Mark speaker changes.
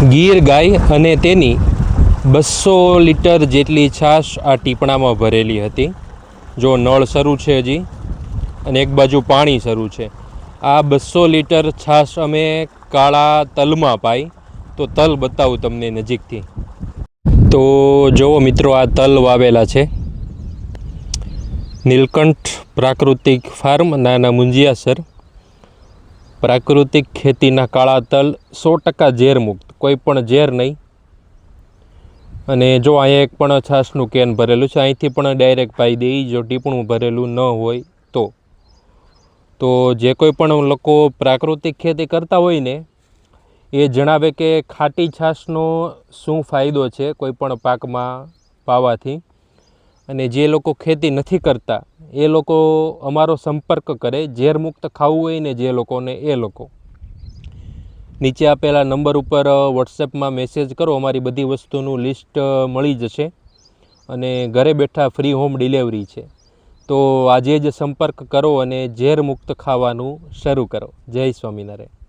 Speaker 1: ગીર ગાય અને તેની 200 લીટર જેટલી છાશ આ ટીપણામાં ભરેલી હતી। જો નળ શરૂ છે હજી અને એક બાજુ પાણી શરૂ છે। આ 200 લીટર છાશ અમે કાળા તલમાં પાઈ। તો તલ બતાવું તમને નજીકથી। તો જુઓ મિત્રો, આ તલ વાવેલા છે। નીલકંઠ પ્રાકૃતિક ફાર્મ, નાના મુંજિયાસર। પ્રાકૃતિક ખેતીના કાળા તલ 100% ઝેર મુક્ત, કોઈ પણ ઝેર નહીં। અને જો અહીંયા એક પણ છાશનું કેન ભરેલું છે, અહીંથી પણ ડાયરેક્ટ પાઈ દઈ જો ટીપણું ભરેલું ન હોય તો જે કોઈ પણ લોકો પ્રાકૃતિક ખેતી કરતા હોય ને એ જણાવે કે ખાટી છાશનો શું ફાયદો છે કોઈ પણ પાકમાં પાવાથી। અને જે લોકો ખેતી નથી કરતા એ લોકો અમારો સંપર્ક કરે। ઝેર મુક્ત ખાવું હોય ને જે લોકોને, એ લોકો નીચે આપેલા નંબર ઉપર વોટ્સએપમાં મેસેજ કરો, અમારી બધી વસ્તુનું લિસ્ટ મળી જશે અને ઘરે બેઠા ફ્રી હોમ ડિલિવરી છે। તો આજે જ સંપર્ક કરો અને ઝેર મુક્ત ખાવાનું શરૂ કરો। જય સ્વામિનારાયણ।